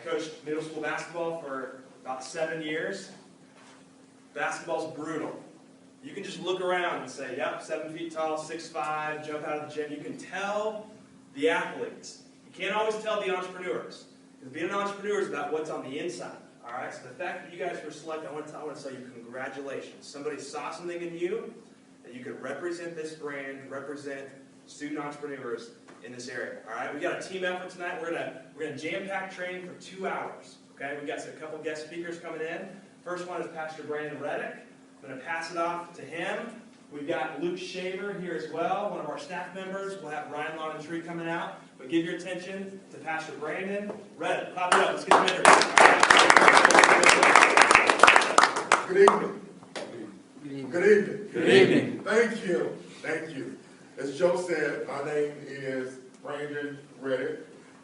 coached middle school basketball for about 7 years. Basketball's brutal. You can just look around and say, yep, 7 feet tall, 6'5", jump out of the gym. You can tell the athletes. You can't always tell the entrepreneurs. Because being an entrepreneur is about what's on the inside. All right? So the fact that you guys were selected, I want to tell you congratulations. Somebody saw something in you that you could represent this brand, represent student entrepreneurs in this area. All right? We got a team effort tonight. We're gonna jam-pack training for 2 hours. Okay? We got a couple guest speakers coming in. First one is Pastor Brandon Reddick. I'm going to pass it off to him. We've got Luke Shaver here as well, one of our staff members. We'll have Ryan Lawn-and-Tree coming out. But give your attention to Pastor Brandon Reddick. Pop it up. Let's get him introduced. Good evening. Good evening. Good evening. Thank you. Thank you. As Joe said, my name is Brandon Reddick,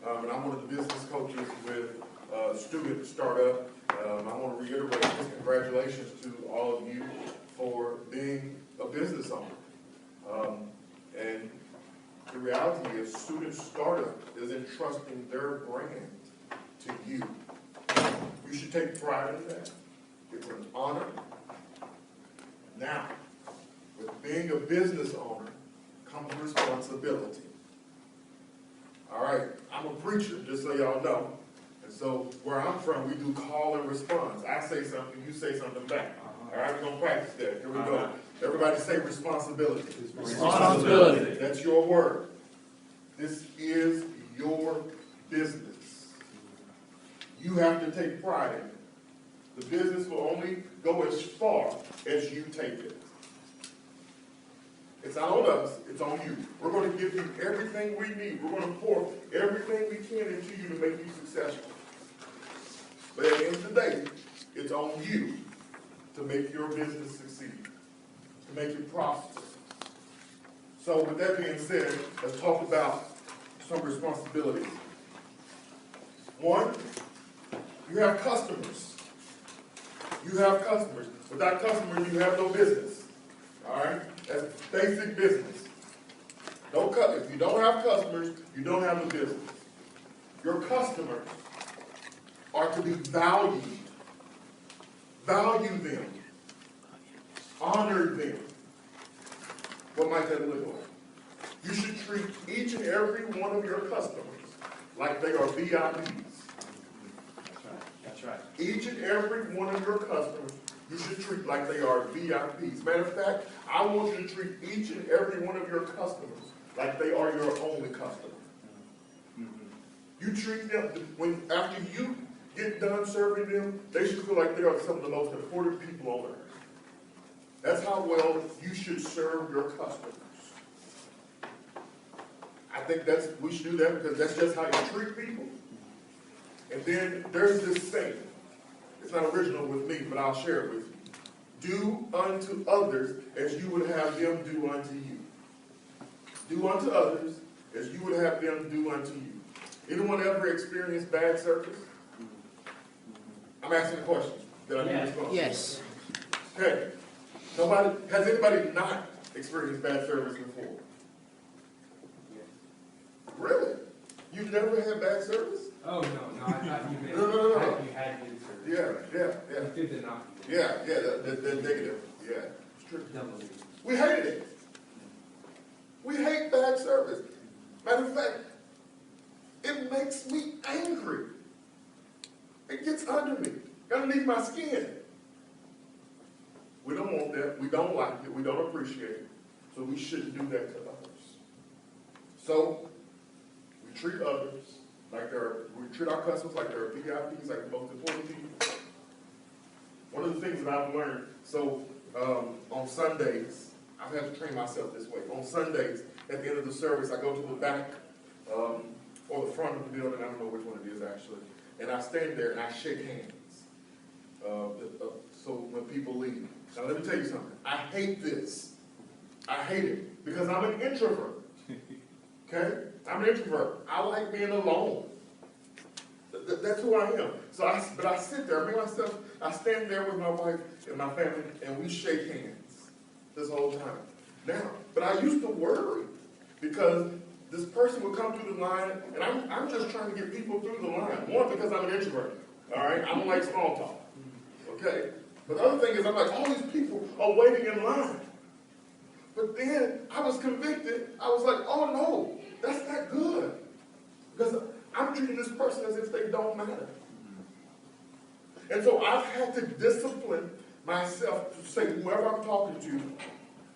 and I'm one of the business coaches with Student Startup. I want to reiterate congratulations to all of you for being a business owner. And the reality is Student Startup is entrusting their brand to you. You should take pride in that. It's an honor. Now, with being a business owner comes responsibility. All right, I'm a preacher, just so y'all know. And so where I'm from, we do call and response. I say something, you say something back. All right, we're going to practice that. Here we go. Everybody say responsibility. Responsibility. That's your word. This is your business. You have to take pride in it. The business will only go as far as you take it. It's not on us, it's on you. We're going to give you everything we need. We're going to pour everything we can into you to make you successful. But at the end of the day, it's on you to make your business succeed, to make it prosper. So with that being said, let's talk about some responsibilities. One, you have customers. You have customers. Without customers, you have no business. All right? That's basic business. If you don't have customers, you don't have a business. Your customers are to be valued. Value them. Honor them. What might that look like? You should treat each and every one of your customers like they are VIPs. That's right. Each and every one of your customers, you should treat like they are VIPs. Matter of fact, I want you to treat each and every one of your customers like they are your only customer. You treat them, after you get done serving them, they should feel like they are some of the most important people on earth. That's how well you should serve your customers. I think we should do that because that's just how you treat people. And then there's this saying. It's not original with me, but I'll share it with you. Do unto others as you would have them do unto you. Do unto others as you would have them do unto you. Anyone ever experienced bad service? I'm asking a question that I need to respond to. Yes. Okay. Has anybody not experienced bad service before? Really? You've never had bad service? Oh, no, I thought you meant No. you had good service. Yeah. It's good to not. Yeah, the negative. Yeah. It's true. Double. We hated it. We hate bad service. Matter of fact, it makes me angry. It gets under me, underneath my skin. We don't want that. We don't like it. We don't appreciate it. So we shouldn't do that to others. So we treat others like we treat our customers like they're VIPs, like the most important people. One of the things that I've learned, on Sundays, I've had to train myself this way. On Sundays, at the end of the service, I go to the back or the front of the building. I don't know which one it is actually. And I stand there and I shake hands. So when people leave. Now let me tell you something. I hate this. I hate it because I'm an introvert. Okay? I'm an introvert. I like being alone. That's who I am. But I sit there, I stand there with my wife and my family, and we shake hands this whole time. Now, but I used to worry because this person would come through the line, and I'm just trying to get people through the line. One, because I'm an introvert, all right? I don't like small talk, okay? But the other thing is, I'm like, all these people are waiting in line. But then I was convicted. I was like, oh no, that's not good. Because I'm treating this person as if they don't matter. And so I've had to discipline myself to say, whoever I'm talking to,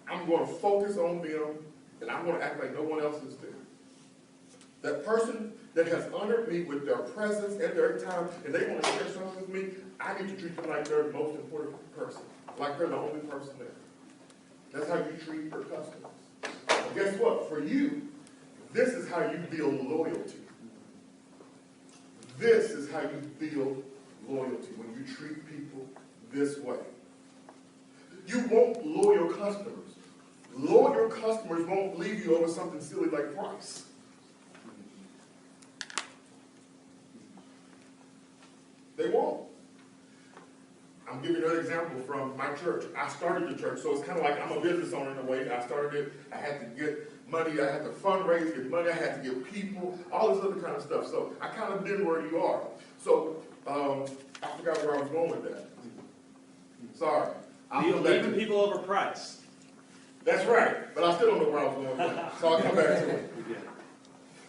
I'm going to focus on them, and I'm going to act like no one else is there. That person that has honored me with their presence and their time, and they want to share something with me, I need to treat them like they're the most important person, like they're the only person there. That's how you treat your customers. And guess what? For you, this is how you build loyalty. This is how you build loyalty, when you treat people this way. You want loyal customers. Loyal customers won't leave you over something silly like price. They won't. I'm giving you another example from my church. I started the church, so it's kind of like I'm a business owner in a way. I started it. I had to get money. I had to fundraise, get money. I had to get people, all this other kind of stuff. So I kind of been where you are. So I forgot where I was going with that. Sorry. Leaving people over price. That's right. But I still don't know where I was going with that. So I'll come back to it.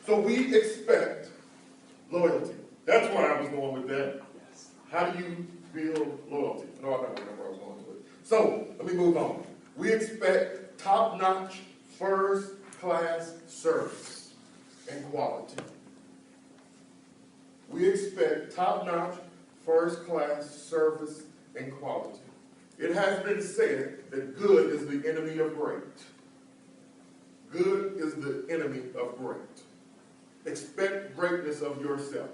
So we expect loyalty. That's where I was going with that. Yes. How do you build loyalty? No, I don't remember where I was going with it. So let me move on. We expect top-notch, first-class service and quality. We expect top-notch, first-class service and quality. It has been said that good is the enemy of great. Good is the enemy of great. Expect greatness of yourself.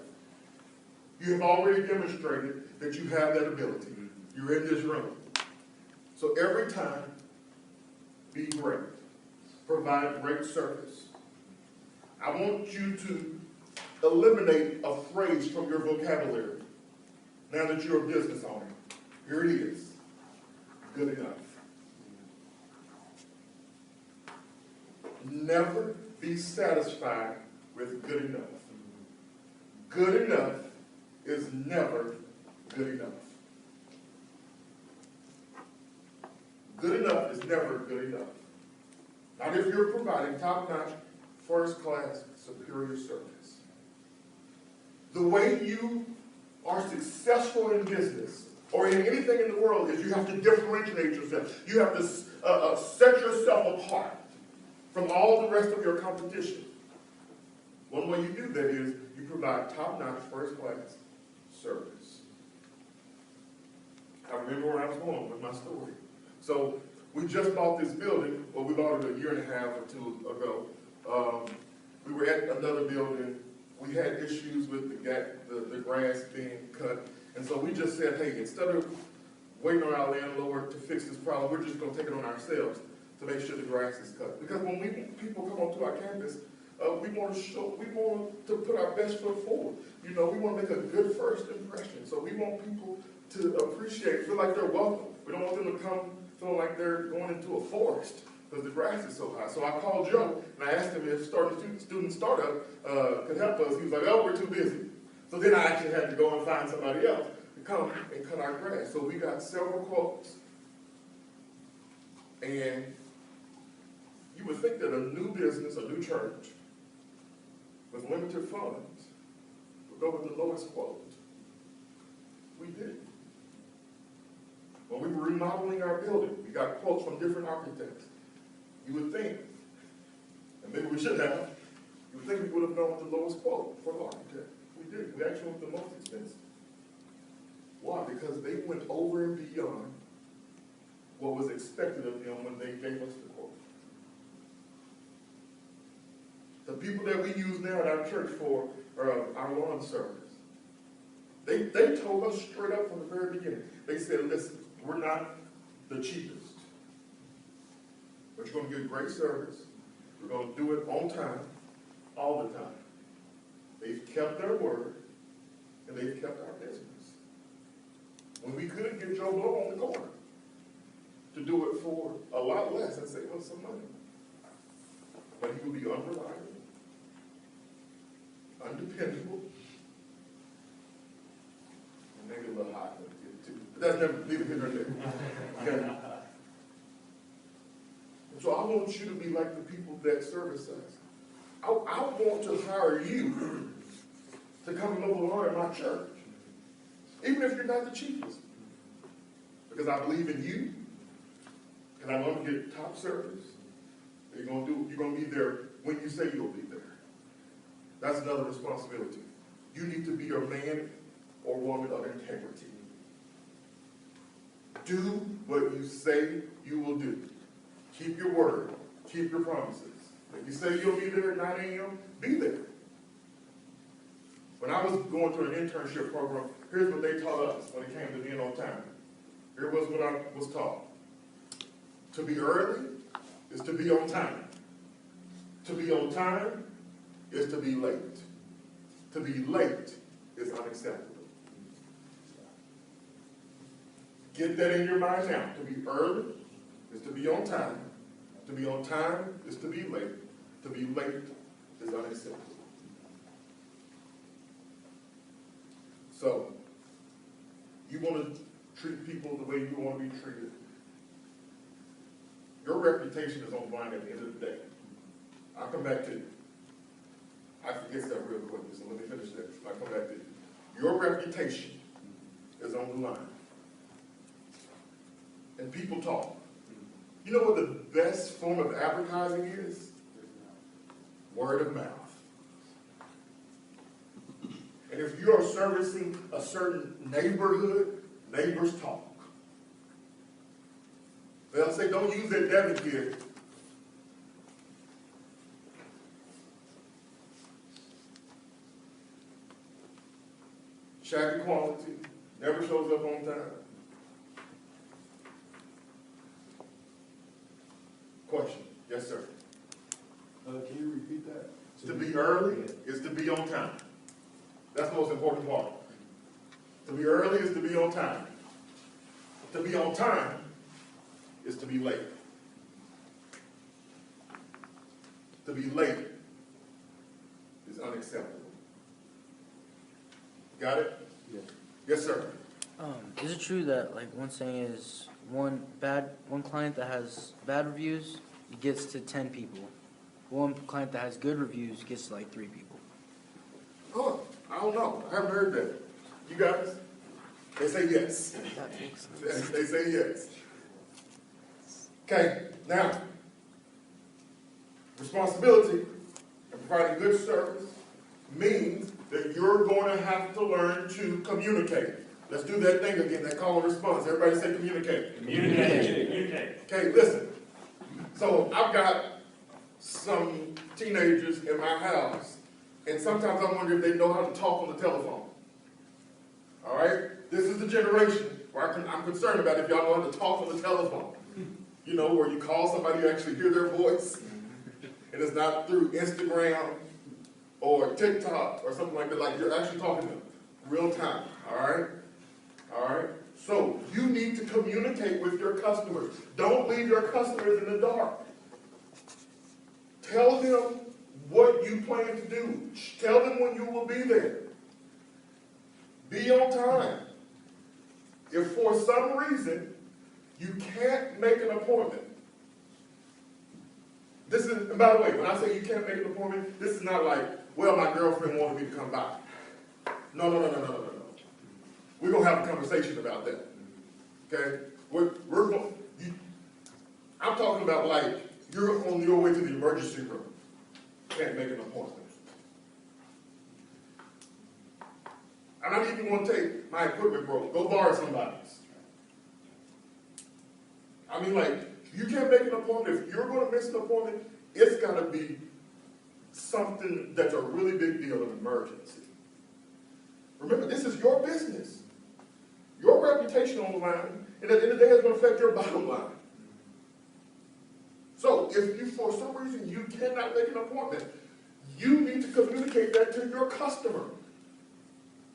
You have already demonstrated that you have that ability. You're in this room. So every time, be great. Provide great service. I want you to eliminate a phrase from your vocabulary now that you're a business owner. Here it is. Good enough. Never be satisfied with good enough. Good enough is never good enough. Good enough is never good enough. Not if you're providing top-notch, first-class, superior service. The way you are successful in business or in anything in the world is you have to differentiate yourself. You have to set yourself apart from all the rest of your competition. One way you do that is you provide top-notch, first-class service. I remember where I was going with my story. So we just bought this building, well, we bought it a year and a half or two ago. We were at another building. We had issues with the grass being cut. And so we just said, hey, instead of waiting on our landlord to fix this problem, we're just going to take it on ourselves to make sure the grass is cut. Because when people come onto our campus, we want to put our best foot forward. You know, we want to make a good first impression. So we want people to appreciate, feel like they're welcome. We don't want them to come feeling like they're going into a forest because the grass is so high. So I called Joe and I asked him if student startup could help us. He was like, oh, we're too busy. So then I actually had to go and find somebody else to come and cut our grass. So we got several quotes. And you would think that a new business, a new church, with limited funds, would go with the lowest quote. We didn't. When we were remodeling our building, we got quotes from different architects. You would think, and maybe we should have, you would think we would have gone with the lowest quote for the architect. We didn't. We actually went with the most expensive. Why? Because they went over and beyond what was expected of them when they gave us the quote. The people that we use now at our church for our lawn service, they told us straight up from the very beginning. They said, listen, we're not the cheapest, but you're going to get great service. We're going to do it on time, all the time. They've kept their word, and they've kept our business. When we could get Joe Blow on the corner to do it for a lot less and save us some money. But he would be unreliable, I'm dependable. And maybe a little hot, but that's neither here nor there. Okay? And so I want you to be like the people that service us. I want to hire you to come and overlearn in my church, even if you're not the cheapest, because I believe in you, and I want to get top service. You're gonna be there when you say you'll be there. That's another responsibility. You need to be a man or woman of integrity. Do what you say you will do. Keep your word. Keep your promises. If you say you'll be there at 9 a.m., be there. When I was going through an internship program, here's what they taught us when it came to being on time. Here was what I was taught. To be early is to be on time. To be on time is to be late. To be late is unacceptable. Get that in your mind now. To be early is to be on time. To be on time is to be late. To be late is unacceptable. So, you want to treat people the way you want to be treated. Your reputation is on the line at the end of the day. I'll come back to you. I forget that real quick, so let me finish this. I'll come back to you. Your reputation is on the line. And people talk. You know what the best form of advertising is? Word of mouth. And if you are servicing a certain neighborhood, neighbors talk. They'll say, don't use that debit here. Shabby quality, never shows up on time. Question? Yes, sir. Can you repeat that? To be early is to be on time. That's the most important part. To be early is to be on time. To be on time is to be late. To be late is unacceptable. Got it? Yes. Yes, sir. Is it true that like one saying is one client that has bad reviews gets to 10 people, one client that has good reviews gets to like 3 people? Oh, I don't know. I haven't heard that. You guys? They say yes. That makes sense. They say yes. Okay, now, responsibility and providing good service means that you're going to have to learn to communicate. Let's do that thing again, that call and response. Everybody say communicate. Communicate. Okay, listen. So I've got some teenagers in my house, and sometimes I wonder if they know how to talk on the telephone. All right? This is the generation where I'm concerned about if y'all know how to talk on the telephone. You know, where you call somebody, you actually hear their voice, and it's not through Instagram or TikTok or something like that. Like you're actually talking to them real time. All right? All right? So you need to communicate with your customers. Don't leave your customers in the dark. Tell them what you plan to do. Tell them when you will be there. Be on time. If for some reason you can't make an appointment, this is, and by the way, when I say you can't make an appointment, this is not like, well, my girlfriend wanted me to come by. No. We're going to have a conversation about that. Okay? I'm talking about like, you're on your way to the emergency room. Can't make an appointment. I'm not even going to take my equipment broke. Go borrow somebody's. I mean, like, you can't make an appointment. If you're going to miss an appointment, it's got to be something that's a really big deal, an emergency. Remember, this is your business. Your reputation on the line, and at the end of the day, it's going to affect your bottom line. So, if you, for some reason, you cannot make an appointment, you need to communicate that to your customer.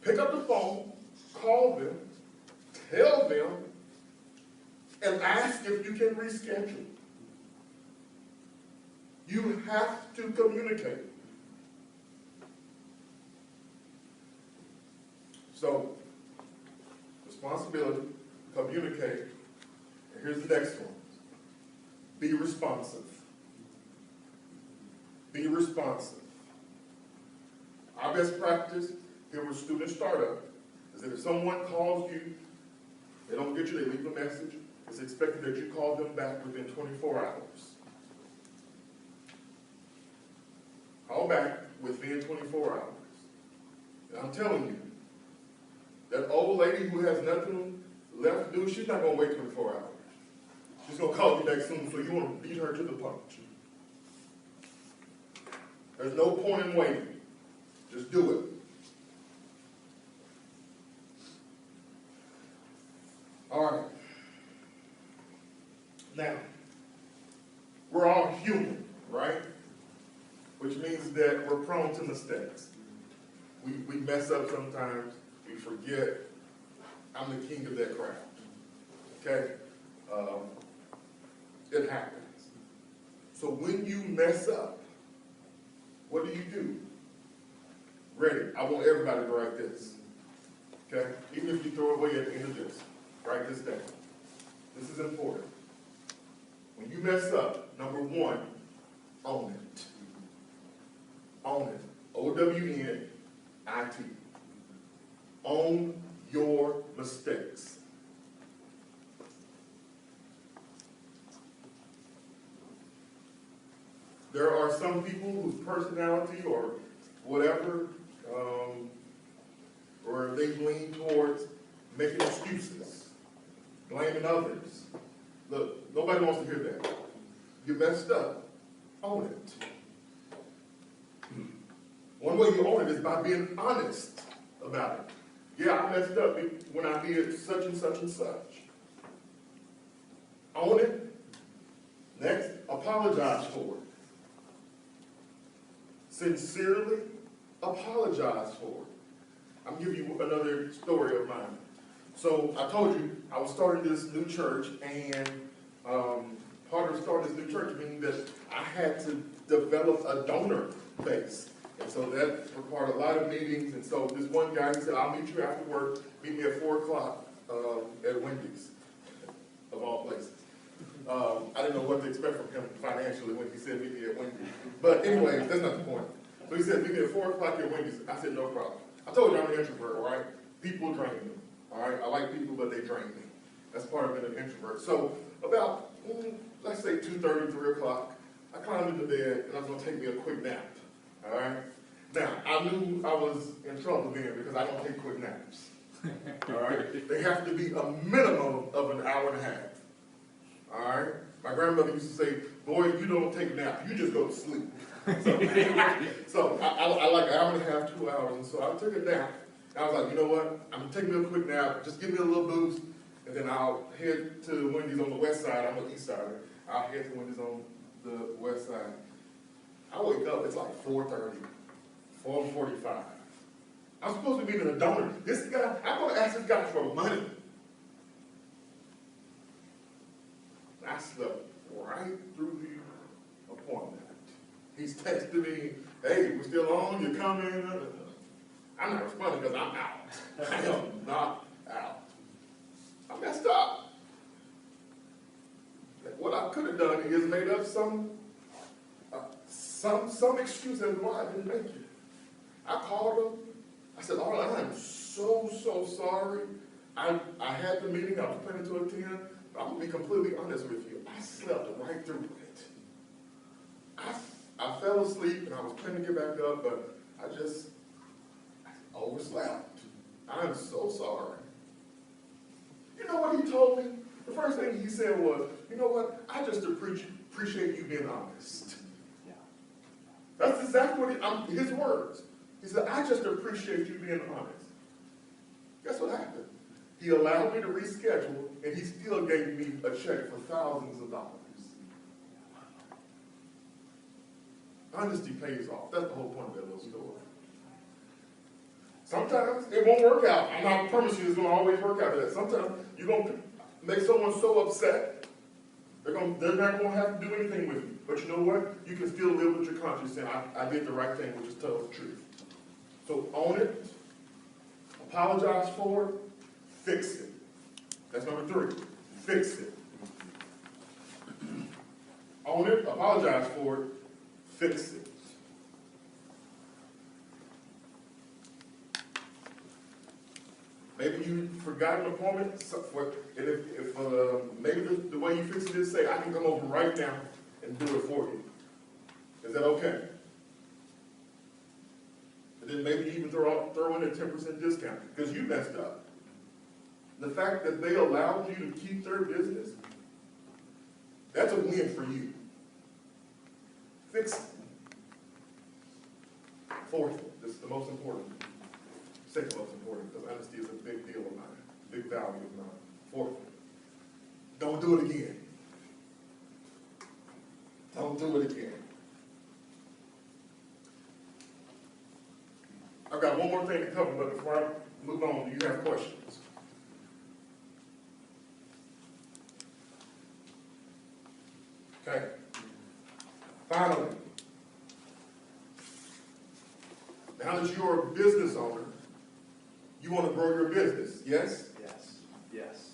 Pick up the phone, call them, tell them, and ask if you can reschedule. You have to communicate. So, responsibility, communicate, and here's the next one. Be responsive. Be responsive. Our best practice here with Student Startup is that if someone calls you, they don't get you, they leave a message, it's expected that you call them back within 24 hours. Call back within 24 hours. And I'm telling you, that old lady who has nothing left to do, she's not going to wait 24 hours. She's going to call you back soon, so you want to beat her to the punch. There's no point in waiting. Just do it. All right. Now, we're all human, right? Which means that we're prone to mistakes. We mess up sometimes. We forget. I'm the king of that craft. Okay? It happens. So when you mess up, what do? Ready. I want everybody to write this. Okay? Even if you throw it away at the end of this, write this down. This is important. When you mess up, number one, own it. Own it. O-W-N-I-T. Own your mistakes. There are some people whose personality or whatever, or they lean towards making excuses, blaming others. Look, nobody wants to hear that. You messed up. Own it. One way you own it is by being honest about it. Yeah, I messed up when I did such and such and such. Own it. Next, apologize for it. Sincerely apologize for it. I'm giving you another story of mine. So I told you I was starting this new church, and part of starting this new church meaning that I had to develop a donor base. And so that required a lot of meetings. And so this one guy, he said, I'll meet you after work. Meet me at 4 o'clock at Wendy's, of all places. I didn't know what to expect from him financially when he said meet me at Wendy's. But anyway, that's not the point. So he said, meet me at 4 o'clock at Wendy's. I said, no problem. I told you I'm an introvert, right? People drain me. All right? I like people, but they drain me. That's part of being an introvert. So about, let's say 2:30, 3 o'clock, I climbed into bed, and I was going to take me a quick nap. All right? Now, I knew I was in trouble then because I don't take quick naps. All right? They have to be a minimum of an hour and a half. All right? My grandmother used to say, boy, you don't take naps, you just go to sleep. So I like an hour and a half, 2 hours. And so I took a nap. And I was like, you know what? I'm going to take me a quick nap. Just give me a little boost. And then I'll head to Wendy's on the west side. I'm an east sider. I'll head to Wendy's on the west side. I wake up, it's like 4:30, 4:45. I'm supposed to be meeting a donor. This guy, I'm going to ask this guy for money. I slept right through the appointment. He's texting me, hey, we're still on, you're coming. I'm not responding because I'm out. I am not out. I messed up. What I could have done is made up some excuse as to why I didn't make it. I called him. I said, Arlen, I'm so sorry. I had the meeting, I was planning to attend, but I'm going to be completely honest with you. I slept right through it. I fell asleep and I was planning to get back up, but I overslept. I'm so sorry. You know what he told me? The first thing he said was, you know what? I just appreciate you being honest. Yeah. That's exactly what his words. He said, I just appreciate you being honest. Guess what happened? He allowed me to reschedule, and he still gave me a check for thousands of dollars. Honesty pays off. That's the whole point of that little story. Sometimes it won't work out. I'm not promising you it's going to always work out. That sometimes you're going to make someone so upset, they're not going to have to do anything with you. But you know what? You can still live with your conscience saying, I did the right thing, which is tell the truth. So own it. Apologize for it, fix it. That's number 3. Fix it. Own it, apologize for it, fix it. Maybe you forgot an appointment, and if maybe the way you fix it is say, I can come over right now and do it for you. Is that okay? And then maybe you even throw in a 10% discount because you messed up. The fact that they allowed you to keep their business, that's a win for you. Fix it. 4th, this is the most important. Second most important, because honesty is a big deal of mine, big value of mine. 4th, don't do it again. Don't do it again. I've got one more thing to cover, but before I move on, do you have questions? Okay. Finally, now that you're a business owner, you want to grow your business, yes? Yes. Yes.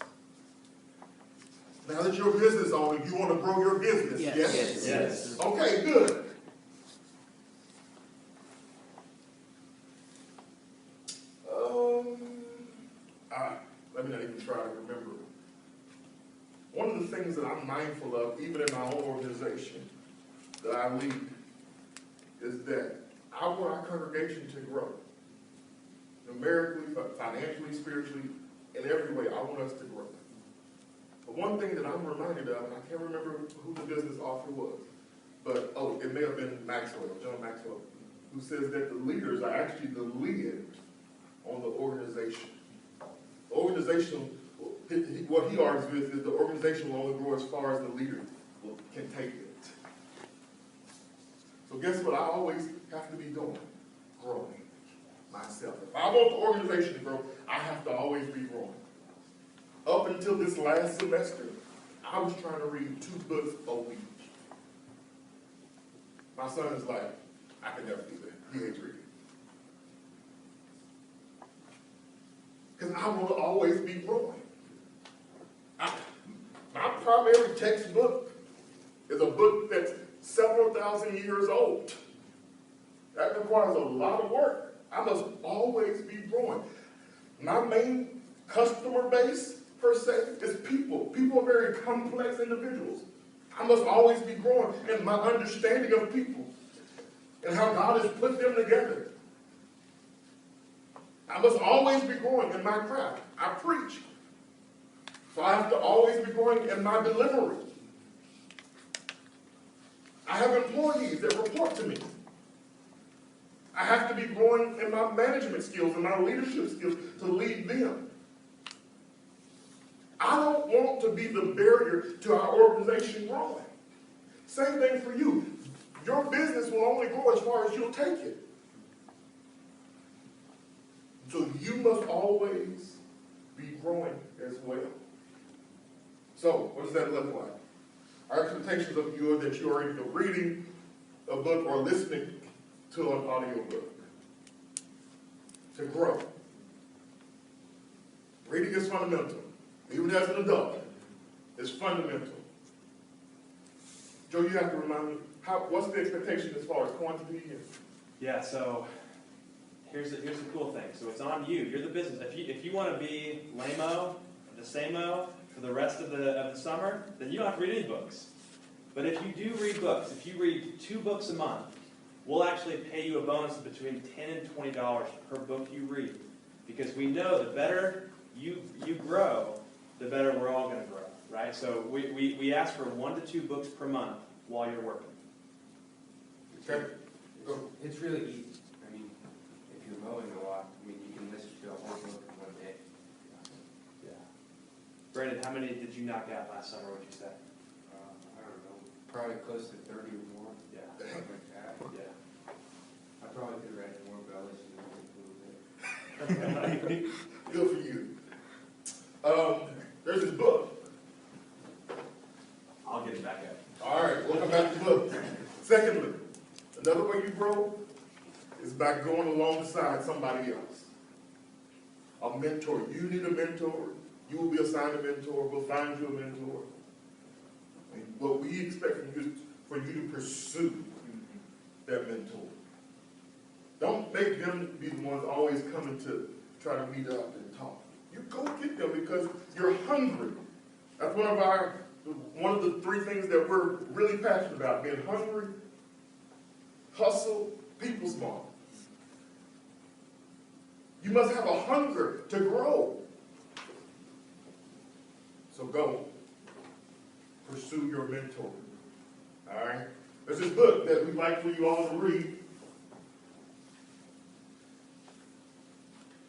Now that you're a business owner, you want to grow your business, yes? Yes. Yes. Okay, good. Let me not even try to remember. One of the things that I'm mindful of, even in my own organization that I lead, is that I want our congregation to grow. Numerically, financially, spiritually, in every way, I want us to grow. But one thing that I'm reminded of, and I can't remember who the business author was, but, it may have been Maxwell, John Maxwell, who says that the leaders are actually the lid on the organization. The organization, what he argues with is the organization will only grow as far as the leader can take it. So guess what I always have to be doing? Growing myself. If I want the organization to grow, I have to always be growing. Up until this last semester, I was trying to read 2 books a week. My son is like, I can never do that. He hates reading. Because I want to always be growing. My primary textbook is a book that's several thousand years old. That requires a lot of work. I must always be growing. My main customer base, per se, is people. People are very complex individuals. I must always be growing in my understanding of people and how God has put them together. I must always be growing in my craft. I preach. So I have to always be growing in my delivery. I have employees that report to me. I have to be growing in my management skills and my leadership skills to lead them. I don't want to be the barrier to our organization growing. Same thing for you. Your business will only grow as far as you'll take it. So you must always be growing as well. So, what does that look like? Our expectations of you are that you are either reading a book or listening to an audio book. To grow. Reading is fundamental. Even as an adult, it's fundamental. Joe, you have to remind me, what's the expectation as far as quantity? Yeah, so here's the cool thing. So it's on you. You're the business. If you want to be lame-o, the same-o for the rest of the summer, then you don't have to read any books. But if you do read books, if you read 2 books a month, we'll actually pay you a bonus of between $10 and $20 per book you read. Because we know the better you grow, the better we're all going to grow, right? So we ask for 1 to 2 books per month while you're working. Okay. It's really easy. I mean, if you're mowing a lot, you can listen to a whole book in 1 day. Yeah. Brandon, how many did you knock out last summer, would you say? I don't know, probably close to 30 or more. Yeah. Something like that. Yeah. I probably could have read more, but I'll listen to it a little bit. Good for you. There's this book. I'll get it back up. All right, we'll come back to the book. Secondly, another way you grow is by going alongside somebody else. mentor. You need a mentor. You will be assigned a mentor. We'll find you a mentor. And what we expect from you is for you to pursue that mentor. Don't make them be the ones always coming to try to meet up and talk. You go get them because you're hungry. That's one of the three things that we're really passionate about: being hungry, hustle, people smart. You must have a hunger to grow. So go pursue your mentor. All right? There's this book that we'd like for you all to read.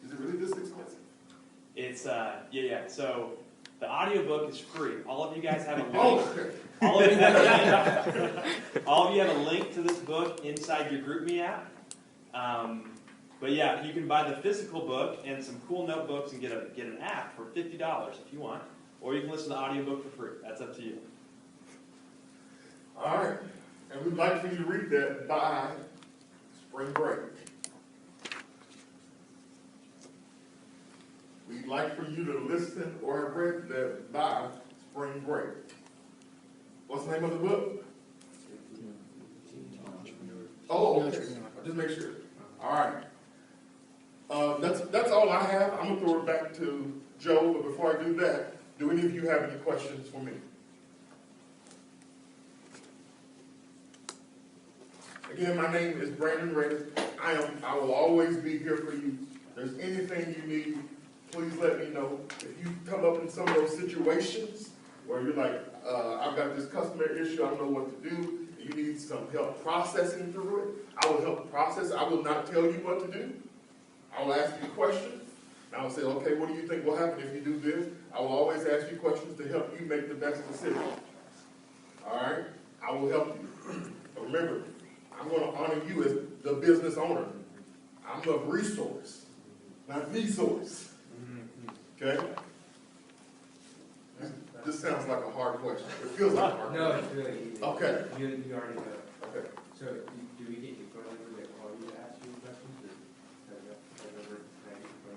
Is it really this expensive? It's yeah. So the audiobook is free. All of you guys have a link. Oh, okay. All of you have a link. All of you have a link to this book inside your GroupMe app. But yeah, you can buy the physical book and some cool notebooks and get an app for $50 if you want, or you can listen to the audiobook for free. That's up to you. All right. And we'd like for you to read that by spring break. We'd like for you to listen or have read that by spring break. What's the name of the book? Oh, okay. Just make sure. All right. That's all I have. I'm going to throw it back to Joe, but before I do that, do any of you have any questions for me? Again, my name is Brandon Reddick. I will always be here for you. If there's anything you need, please let me know. If you come up in some of those situations where you're like, I've got this customer issue, I don't know what to do, and you need some help processing through it, I will help process. I will not tell you what to do. I will ask you questions. And I will say, okay, what do you think will happen if you do this? I will always ask you questions to help you make the best decision. All right? I will help you. But remember, I'm going to honor you as the business owner. I'm a resource, not the source. Okay? This sounds like a hard question. It feels like a hard No, question. it's really easy. Okay. You already know. Okay. So, do we get your phone number to call you to ask you questions? Or have you got your phone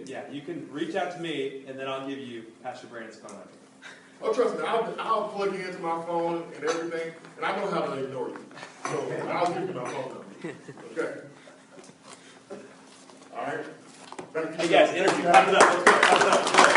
number? You can reach out to me, and then I'll give you Pastor Brandon's phone number. Oh, trust me, I'll plug you into my phone and everything, and I know how to ignore you. So I'll give you my phone number. Okay? All right? Thank you. Hey guys, energy, clap it up. Let's go. Clap it up.